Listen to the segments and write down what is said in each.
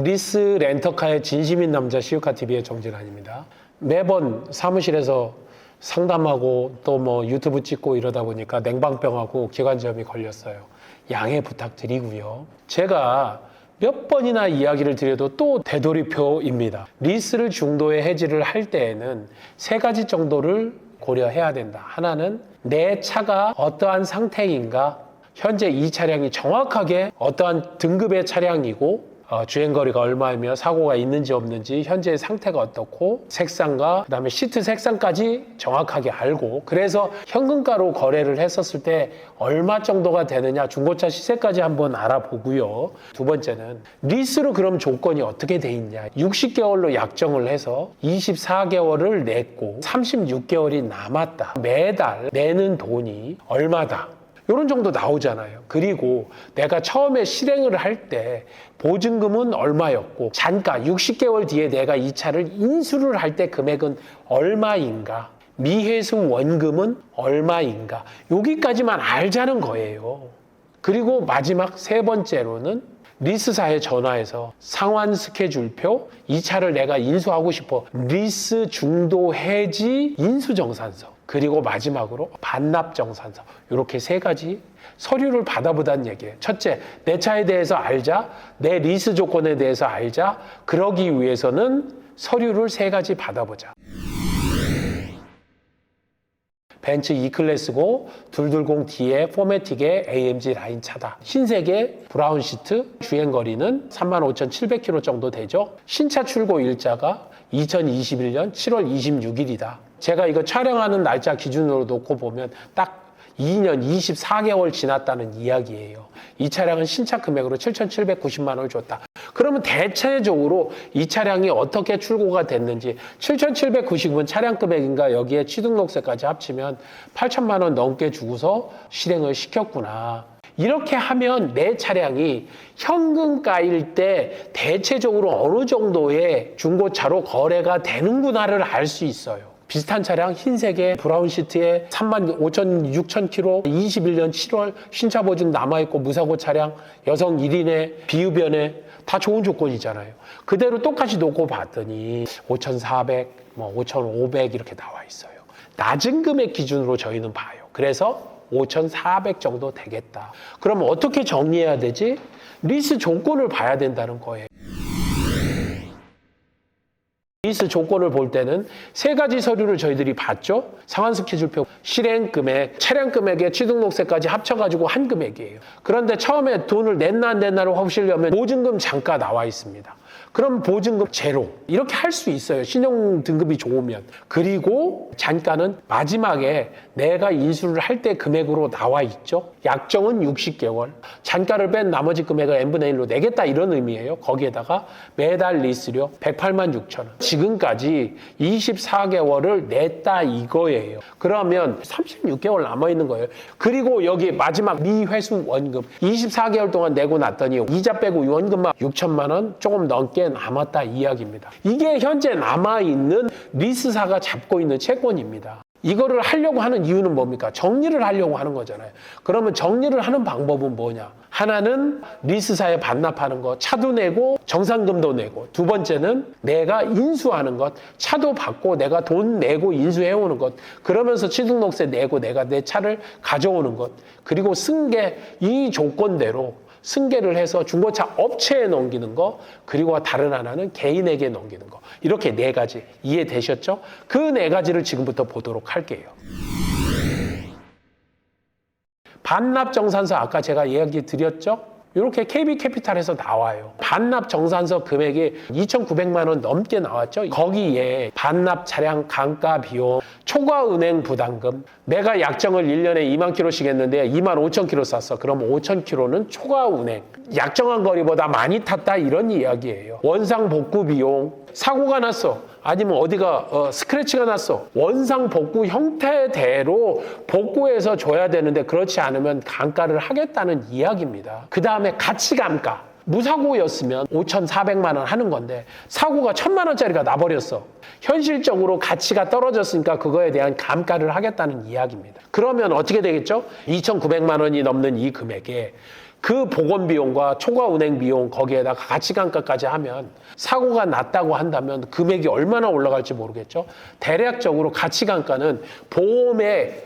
리스 렌터카의 진심인 남자 시우카TV의 정진환입니다. 매번 사무실에서 상담하고 또 뭐 유튜브 찍고 이러다 보니까 냉방병하고 기관지염이 걸렸어요. 양해 부탁드리고요. 제가 몇 번이나 이야기를 드려도 또 되돌이표입니다. 리스를 중도에 해지를 할 때에는 세 가지 정도를 고려해야 된다. 하나는 내 차가 어떠한 상태인가, 현재 이 차량이 정확하게 어떠한 등급의 차량이고 주행거리가 얼마이며 사고가 있는지 없는지 현재의 상태가 어떻고 색상과 그다음에 시트 색상까지 정확하게 알고, 그래서 현금가로 거래를 했었을 때 얼마 정도가 되느냐 중고차 시세까지 한번 알아보고요. 두 번째는 리스로 그럼 조건이 어떻게 돼 있냐, 60개월로 약정을 해서 24개월을 냈고 36개월이 남았다, 매달 내는 돈이 얼마다, 이런 정도 나오잖아요. 그리고 내가 처음에 실행을 할 때 보증금은 얼마였고 잔가 60개월 뒤에 내가 이 차를 인수를 할 때 금액은 얼마인가, 미회수 원금은 얼마인가, 여기까지만 알자는 거예요. 그리고 마지막 세 번째로는 리스사에 전화해서 상환 스케줄표, 이 차를 내가 인수하고 싶어, 리스 중도 해지 인수정산서, 그리고 마지막으로 반납정산서, 이렇게 세 가지 서류를 받아보자는 얘기예요. 첫째, 내 차에 대해서 알자, 내 리스 조건에 대해서 알자. 그러기 위해서는 서류를 세 가지 받아보자. 벤츠 E클래스고 220D의 포매틱의 AMG 라인 차다. 흰색의 브라운 시트, 주행거리는 35,700km 정도 되죠. 신차 출고 일자가 2021년 7월 26일이다. 제가 이거 촬영하는 날짜 기준으로 놓고 보면 딱 2년 24개월 지났다는 이야기예요. 이 차량은 신차 금액으로 7,790만 원을 줬다. 그러면 대체적으로 이 차량이 어떻게 출고가 됐는지, 7,790은 차량 금액인가 여기에 취등록세까지 합치면 8천만 원 넘게 주고서 실행을 시켰구나. 이렇게 하면 내 차량이 현금가일 때 대체적으로 어느 정도의 중고차로 거래가 되는구나를 알 수 있어요. 비슷한 차량 흰색의 브라운 시트에 35,000, 6,000km 21년 7월 신차 보증 남아있고 무사고 차량, 여성 1인에 비흡연에 다 좋은 조건이잖아요. 그대로 똑같이 놓고 봤더니 5,400, 5,500 이렇게 나와 있어요. 낮은 금액 기준으로 저희는 봐요. 그래서 5,400 정도 되겠다. 그럼 어떻게 정리해야 되지? 리스 조건을 봐야 된다는 거예요. 리스 조건을 볼 때는 세 가지 서류를 저희들이 봤죠. 상환 스케줄표, 실행 금액, 차량 금액에 취등록세까지 합쳐가지고 한 금액이에요. 그런데 처음에 돈을 냈나 안 냈나를 확실하려면 보증금 잔가 나와 있습니다. 그럼 보증금 제로, 이렇게 할 수 있어요. 신용 등급이 좋으면. 그리고 잔가는 마지막에 내가 인수를 할 때 금액으로 나와 있죠. 약정은 60개월, 잔가를 뺀 나머지 금액을 n분의 1로 내겠다, 이런 의미예요. 거기에다가 매달 리스료 108만 6천 원. 지금까지 24개월을 냈다 이거예요. 그러면 36개월 남아있는 거예요. 그리고 여기 마지막 미회수 원금 24개월 동안 내고 났더니 이자 빼고 원금만 6천만 원 조금 넘게 남았다 이야기입니다. 이게 현재 남아있는 리스사가 잡고 있는 채권입니다. 이거를 하려고 하는 이유는 뭡니까? 정리를 하려고 하는 거잖아요. 그러면 정리를 하는 방법은 뭐냐? 하나는 리스사에 반납하는 것, 차도 내고 정산금도 내고, 두 번째는 내가 인수하는 것, 차도 받고 내가 돈 내고 인수해오는 것, 그러면서 취등록세 내고 내가 내 차를 가져오는 것, 그리고 승계, 이 조건대로 승계를 해서 중고차 업체에 넘기는 거, 그리고 다른 하나는 개인에게 넘기는 거. 이렇게 네 가지 이해되셨죠? 그 네 가지를 지금부터 보도록 할게요. 반납정산서 아까 제가 이야기 드렸죠? 이렇게 KB캐피탈에서 나와요. 반납정산서 금액이 2,900만 원 넘게 나왔죠. 거기에 반납 차량 감가 비용, 초과은행 부담금, 내가 약정을 1년에 2만 킬로씩 했는데 2만 5천 킬로 샀어. 그럼 5천 킬로는 초과은행, 약정한 거리보다 많이 탔다, 이런 이야기예요. 원상 복구 비용, 사고가 났어, 아니면 어디가 스크래치가 났어, 원상 복구 형태대로 복구해서 줘야 되는데 그렇지 않으면 감가를 하겠다는 이야기입니다. 그 다음에 가치감가, 무사고였으면 5,400만 원 하는 건데 사고가 1,000만 원짜리가 나버렸어. 현실적으로 가치가 떨어졌으니까 그거에 대한 감가를 하겠다는 이야기입니다. 그러면 어떻게 되겠죠? 2,900만 원이 넘는 이 금액에 그 보건 비용과 초과 운행 비용 거기에다가 가치감가까지 하면 사고가 났다고 한다면 금액이 얼마나 올라갈지 모르겠죠. 대략적으로 가치감가는 보험에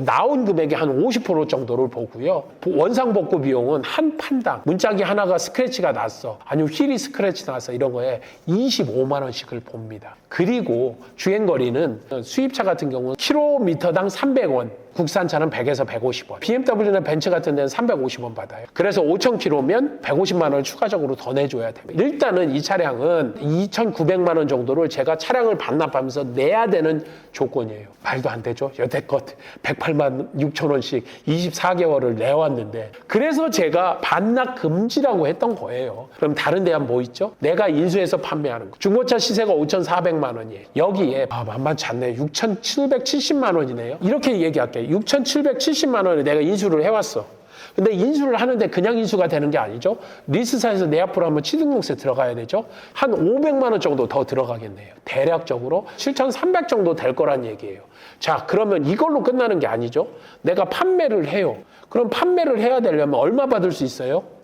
나온 금액의 한 50% 정도를 보고요. 원상복구 비용은 한 판당 문짝이 하나가 스크래치가 났어, 아니면 휠이 스크래치 났어, 이런 거에 25만 원씩을 봅니다. 그리고 주행거리는 수입차 같은 경우는 킬로미터당 300원, 국산차는 100에서 150원, BMW나 벤츠 같은 데는 350원 받아요. 그래서 5,000km면 150만 원을 추가적으로 더 내줘야 됩니다. 일단은 이 차량은 2,900만 원 정도를 제가 차량을 반납하면서 내야 되는 조건이에요. 말도 안 되죠. 여태껏 108만 6천 원씩 24개월을 내왔는데, 그래서 제가 반납 금지라고 했던 거예요. 그럼 다른 데는 뭐 있죠? 내가 인수해서 판매하는 거. 중고차 시세가 5,400만 원이에요. 여기에 만만치 않네. 6,770만 원이네요. 이렇게 얘기할게요. 6,770만 원을 내가 인수를 해왔어. 근데 인수를 하는데 그냥 인수가 되는 게 아니죠. 리스사에서 내 앞으로 한번 취등록세 들어가야 되죠. 한 500만 원 정도 더 들어가겠네요. 대략적으로 7,300 정도 될 거란 얘기예요. 자, 그러면 이걸로 끝나는 게 아니죠. 내가 판매를 해요. 그럼 판매를 해야 되려면 얼마 받을 수 있어요?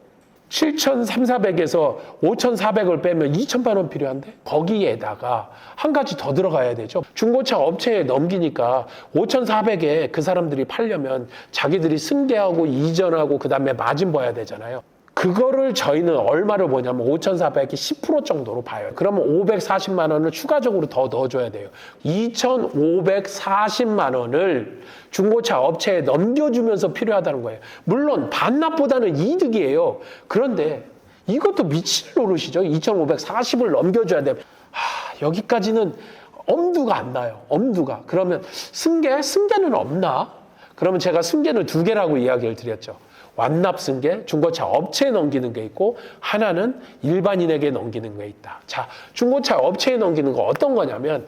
7,300에서 5,400을 빼면 2,000만 원 필요한데, 거기에다가 한 가지 더 들어가야 되죠. 중고차 업체에 넘기니까 5,400에 그 사람들이 팔려면 자기들이 승계하고 이전하고 그 다음에 마진 봐야 되잖아요. 그거를 저희는 얼마를 보냐면 5,400이 10% 정도로 봐요. 그러면 540만 원을 추가적으로 더 넣어줘야 돼요. 2,540만 원을 중고차 업체에 넘겨주면서 필요하다는 거예요. 물론 반납보다는 이득이에요. 그런데 이것도 미칠 노릇이죠. 2,540을 넘겨줘야 돼요. 여기까지는 엄두가 안 나요. 엄두가. 그러면 승계는 없나? 그러면 제가 승계는 두 개라고 이야기를 드렸죠. 완납 승계, 중고차 업체에 넘기는 게 있고, 하나는 일반인에게 넘기는 게 있다. 자, 중고차 업체에 넘기는 거 어떤 거냐면,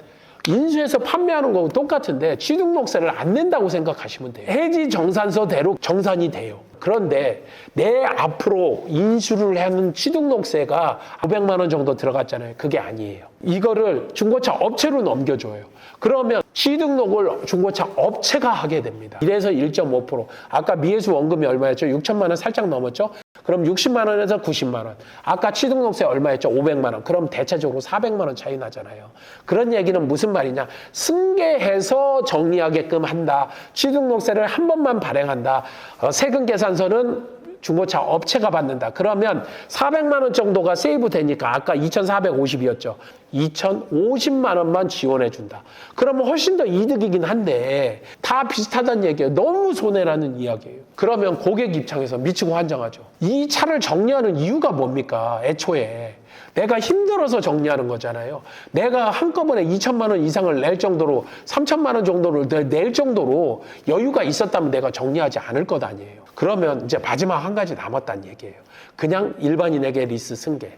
인수해서 판매하는 거하고 똑같은데 취등록세를 안 낸다고 생각하시면 돼요. 해지 정산서대로 정산이 돼요. 그런데 내 앞으로 인수를 하는 취등록세가 500만 원 정도 들어갔잖아요. 그게 아니에요. 이거를 중고차 업체로 넘겨줘요. 그러면 취등록을 중고차 업체가 하게 됩니다. 1에서 1.5%. 아까 미해수 원금이 얼마였죠? 6천만 원 살짝 넘었죠? 그럼 60만 원에서 90만 원. 아까 취등록세 얼마였죠? 500만 원. 그럼 대체적으로 400만 원 차이 나잖아요. 그런 얘기는 무슨 말이냐? 승계해서 정리하게끔 한다. 취등록세를 한 번만 발행한다. 세금 계산서는 중고차 업체가 받는다. 그러면 400만 원 정도가 세이브 되니까 아까 2,450이었죠. 2,050만 원만 지원해 준다. 그러면 훨씬 더 이득이긴 한데 다 비슷하다는 얘기예요. 너무 손해라는 이야기예요. 그러면 고객 입장에서 미치고 환장하죠. 이 차를 정리하는 이유가 뭡니까? 애초에. 내가 힘들어서 정리하는 거잖아요. 내가 한꺼번에 2천만 원 이상을 낼 정도로 3천만 원 정도를 낼 정도로 여유가 있었다면 내가 정리하지 않을 것 아니에요. 그러면 이제 마지막 한 가지 남았다는 얘기예요. 그냥 일반인에게 리스 승계.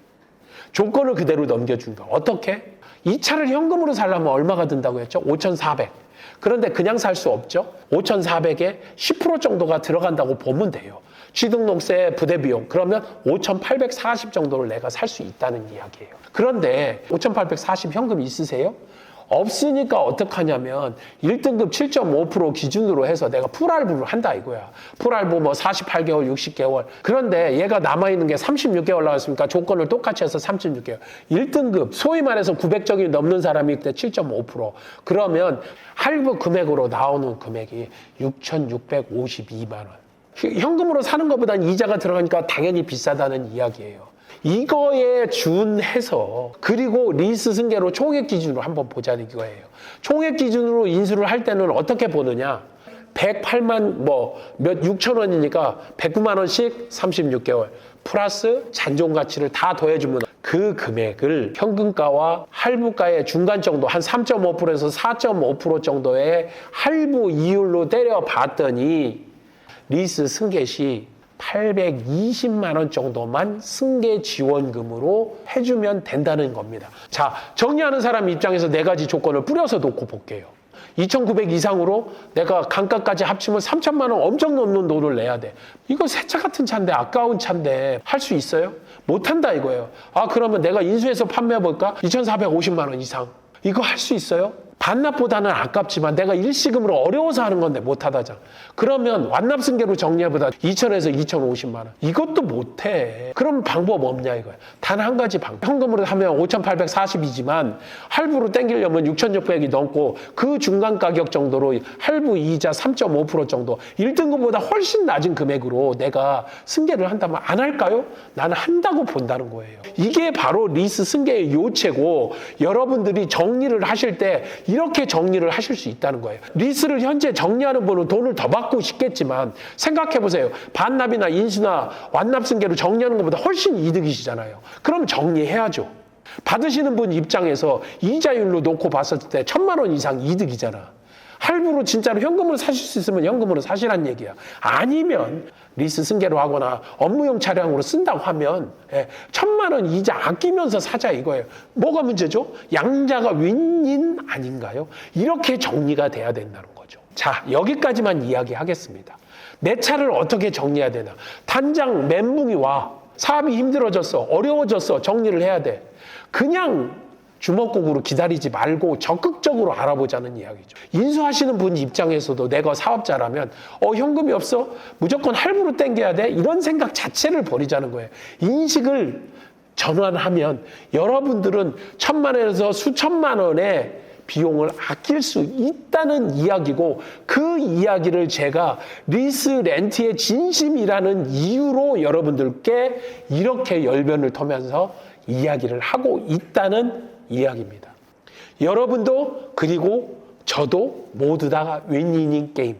조건을 그대로 넘겨준다. 어떻게? 이 차를 현금으로 살려면 얼마가 든다고 했죠? 5,400. 그런데 그냥 살 수 없죠? 5,400에 10% 정도가 들어간다고 보면 돼요. 취등록세 부대비용, 그러면 5,840 정도를 내가 살 수 있다는 이야기예요. 그런데 5,840 현금 있으세요? 없으니까 어떡하냐면 1등급 7.5% 기준으로 해서 내가 풀할부를 한다 이거야. 풀할부 뭐 48개월, 60개월. 그런데 얘가 남아있는 게 36개월 나왔으니까 조건을 똑같이 해서 36개월. 1등급, 소위 말해서 900적이 넘는 사람이 그때 7.5%. 그러면 할부 금액으로 나오는 금액이 6,652만 원. 현금으로 사는 것보다는 이자가 들어가니까 당연히 비싸다는 이야기예요. 이거에 준해서, 그리고 리스 승계로 총액 기준으로 한번 보자는 이거예요. 총액 기준으로 인수를 할 때는 어떻게 보느냐? 108만 6천 원이니까 109만 원씩 36개월 플러스 잔존 가치를 다 더해주면 그 금액을 현금가와 할부가의 중간 정도 한 3.5%에서 4.5% 정도의 할부 이율로 때려봤더니 리스 승계 시 820만 원 정도만 승계 지원금으로 해주면 된다는 겁니다. 자, 정리하는 사람 입장에서 네 가지 조건을 뿌려서 놓고 볼게요. 2,900 이상으로 내가 감가까지 합치면 3천만 원 엄청 넘는 돈을 내야 돼. 이거 새 차 같은 차인데, 아까운 차인데 할 수 있어요? 못한다 이거예요. 그러면 내가 인수해서 판매해볼까? 2,450만 원 이상. 이거 할 수 있어요? 반납보다는 아깝지만 내가 일시금으로 어려워서 하는 건데 못하다잖아. 그러면 완납승계로 정리해보다 2,000에서 2,050만 원. 이것도 못해. 그럼 방법 없냐 이거야. 단 한 가지 방법. 현금으로 하면 5,840이지만 할부로 땡기려면 6,600이 넘고 그 중간 가격 정도로 할부 이자 3.5% 정도 1등급보다 훨씬 낮은 금액으로 내가 승계를 한다면 안 할까요? 나는 한다고 본다는 거예요. 이게 바로 리스 승계의 요체고 여러분들이 정리를 하실 때 이렇게 정리를 하실 수 있다는 거예요. 리스를 현재 정리하는 분은 돈을 더 받고 싶겠지만 생각해 보세요. 반납이나 인수나 완납승계로 정리하는 것보다 훨씬 이득이시잖아요. 그럼 정리해야죠. 받으시는 분 입장에서 이자율로 놓고 봤을 때 1,000만 원 이상 이득이잖아. 할부로 진짜로 현금으로 사실 수 있으면 현금으로 사시란 얘기야. 아니면 리스 승계로 하거나 업무용 차량으로 쓴다고 하면 1,000만 원 이자 아끼면서 사자 이거예요. 뭐가 문제죠? 양자가 윈윈 아닌가요? 이렇게 정리가 돼야 된다는 거죠. 자, 여기까지만 이야기하겠습니다. 내 차를 어떻게 정리해야 되나? 단장 멘붕이 와. 사업이 힘들어졌어. 어려워졌어. 정리를 해야 돼. 그냥 주먹국으로 기다리지 말고 적극적으로 알아보자는 이야기죠. 인수하시는 분 입장에서도 내가 사업자라면 현금이 없어? 무조건 할부로 땡겨야 돼? 이런 생각 자체를 버리자는 거예요. 인식을 전환하면 여러분들은 1,000만 원에서 수천만 원의 비용을 아낄 수 있다는 이야기고 그 이야기를 제가 리스 렌트의 진심이라는 이유로 여러분들께 이렇게 열변을 토면서 이야기를 하고 있다는 이야기입니다. 여러분도 그리고 저도 모두 다 윈윈인 게임.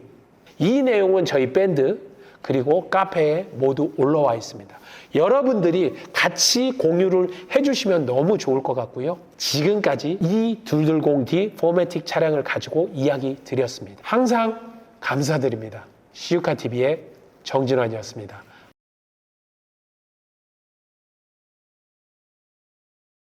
이 내용은 저희 밴드 그리고 카페에 모두 올라와 있습니다. 여러분들이 같이 공유를 해주시면 너무 좋을 것 같고요. 지금까지 이 220D 포매틱 차량을 가지고 이야기 드렸습니다. 항상 감사드립니다. 시우카TV의 정진환이었습니다.